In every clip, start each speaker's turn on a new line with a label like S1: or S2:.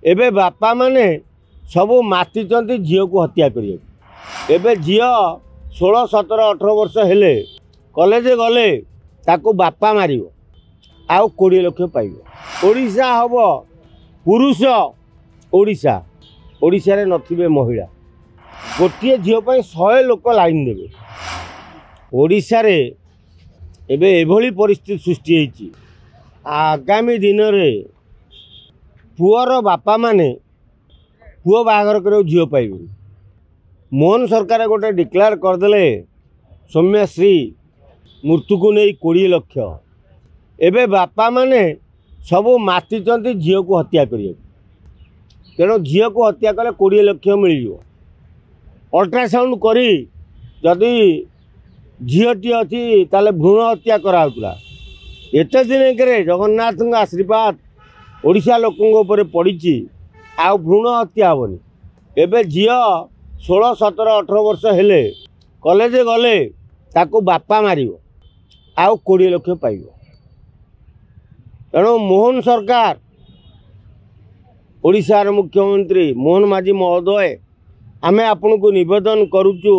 S1: एबे बापा माने सबू मातिचंती झील को हत्या करिए। एबे झील 16, 17, 18 वर्ष हेले कॉलेज गले ताको बापा मारियो आउ 20 लाख पाइबो। ओडिशा हब पुरुष ओडिशा ओडिशा रे नथिबे महिला। गोटे झील पर 100 लोक लाइन देवे। ओडिशा रे एबे एभली परिस्थिति सृष्टि होती। आगामी दिन में पुअर बापा माने पुओ बाहागर कर झील पाइबे। मोहन सरकार गोटे डिक्लेयर करदे सौम्यश्री मृत्यु को नहीं 20 लाख। एबे बापा माने सबू मातिचंती झील को हत्या करिए। तेणु झील को हत्या कले 20 लाख मिल। अल्ट्रासाउंड करी जदि झीलटी अच्छी ताले भ्रूण हत्या कराला। एत दिन के जगन्नाथ आशीर्वाद ओडिशा लोकों पड़ी आ भ्रूण हत्या हेनी। एबे झील 16, 17, 18 वर्ष हेले कॉलेज गले ताको बापा मारियो आउ 20 लाख पाइबो। तेणु मोहन सरकार ओडिशार मुख्यमंत्री मोहन माझी महोदय आमे आपन को निवेदन करुचु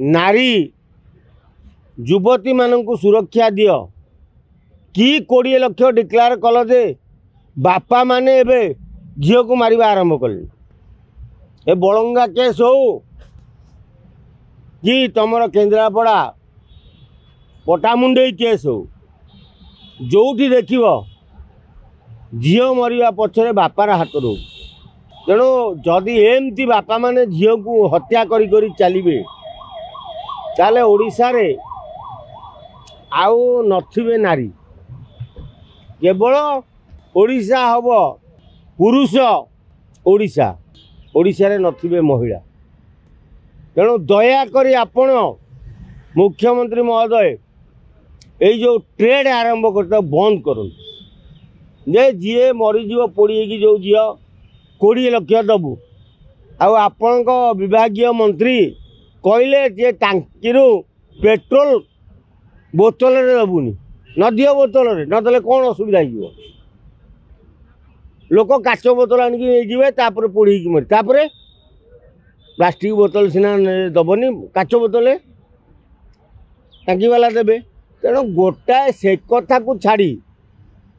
S1: नारी युवती मानक सुरक्षा दियो कि 20 लाख डिक्लेयर कल जे बापा माने एबे झील को मारिबा आरंभ कले। ए बलंगा केस हो कि तमर केन्द्रापड़ा पटामुंडे केस हो, जोठी देखिब झील मरिया पछरे बापार हाथ रो। तेणु जदि एमती बापा माने झील को हत्या करी करी चलिए ताले ओडिशा रे आउ नथिबे नारी। केवल ओडिशा हब पुरुष ओडिशा ओडिशा रे नथिबे महिला। तेणु दयाकोरी आपण मुख्यमंत्री महोदय यही जो ट्रेड आरंभ करता बंद करूँ जे जी मरीज पोड़ी की जो झील 20 लाख दबु। आपण विभागीय मंत्री कहले जे टांकी पेट्रोल बोतल दबुनि न दियो बोतल नदेले कौन असुविधा हो। लोक काच बोतल आनिकी तापर पोड़ी मरी तापर प्लास्टिक बोतल सीना दबनी काच बोतल टांकी वाला देवे। तेणु गोटाए से कथा को छाड़ी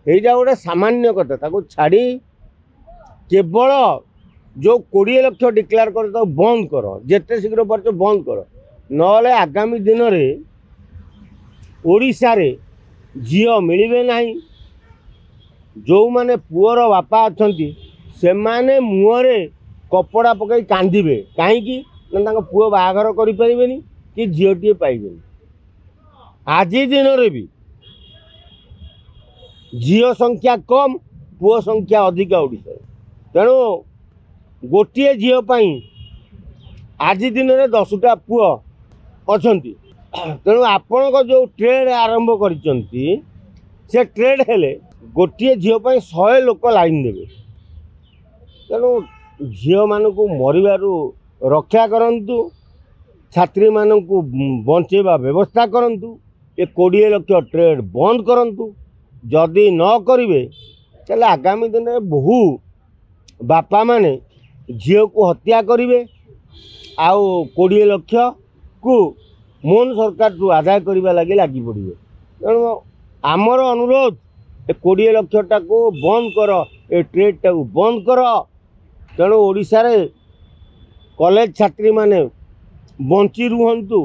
S1: यहीटा गोटे सामान्य कथा ताको छाड़ी केवल जो 20 लाख डिक्लेयर कर तो बंद कर जिते शीघ्र पार्छ बंद कर नले आगामी दिन में ओडिशा रे झील मिलिबे नहीं। जो माने पुअर बापा अच्छी से माने मुहरे कपड़ा पकई कांदिबे कहीं पुओ बाहागर करें कि झीलटे पाइबे। आज दिन में भी झील संख्या कम पुओ संख्या अधिक ओडिशा। तेणु गोटे झील पाई आज दिन में 10टा पुओ अच्छी। तेणु आपण जो ट्रेड आरंभ करिसंती से ट्रेड हेले गोटे झील पाई 100 लोक लाइन देवे। तेणु झील मानक मरिबारु रक्षा करंतु, छात्री मानक बंचेबा व्यवस्था करंतु। ये 20 लाख ट्रेड बंद करंतु। जदि न करिवे ताले आगामी दिन में बहु बापा माने झील को हत्या करिवे आउ 20 लाख को मोहन सरकार टू आदाय करने लगे लगी पड़े। तेणु आमर अनुरोध 20 लाख को बंद कर, ए ट्रेड टाक बंद कर। तेणु ओडिशा रे कॉलेज छात्री माने बंची रुहंतु।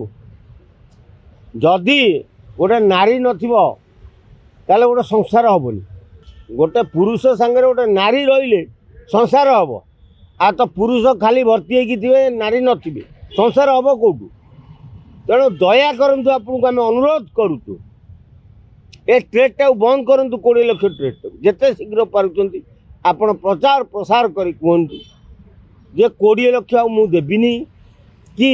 S1: जदि गोटे नारी नथिबो ताले गोटे संसार हेनी। गोटे पुरुष सांगे गोटे नारी रहिले संसार हम। आ तो पुरुष खाली भर्ती होते नारी नथिबे संसार हम कौटू। तेणु दया करंतु आपको आम अनुरोध करुचु ए ट्रेड टाक बंद करंतु। 20 लाख ट्रेड टाक जिते शीघ्र पारुचंती आपण प्रचार प्रसार करी कहतु जे 20 लाख मु देविनी कि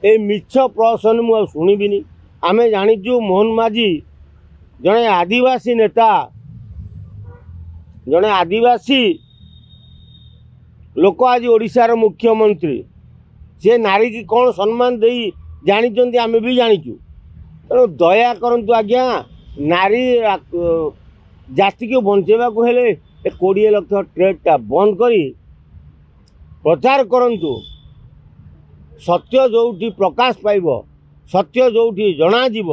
S1: ए मिछ प्रहसन मु शुणिबिनी। आमे जानिचु मोहन माझी जड़े आदिवासी नेता, जड़े आदिवासी लोक आज ओडिशार मुख्यमंत्री। से नारी की कौन सम्मान दे जानी आमे भी जानीचु। तेणु दया करंतु आज्ञा नारी जाति को बंचेबा को हेले ए 20 लाख ट्रेडटा बंद करी प्रचार करंतु। सत्य जोठी प्रकाश पाइब, सत्य जोठी जना जीव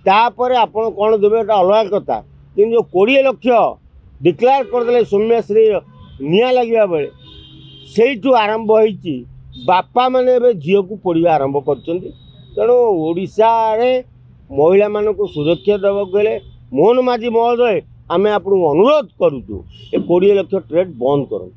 S1: तापर आपण कौन देवे अलग कथा। कि जो 20 लाख डिक्लेयर करदे सौम्यश्री निया लगे बेले से आरंभ होती बापा माने झील को पढ़ा आरंभ कर। तेणु ओडिशा रे महिला मानक सुरक्षा देवा गले मोहन माझी महोदय आम आपको अनुरोध करुचु 20 लाख ट्रेड बंद करूँ।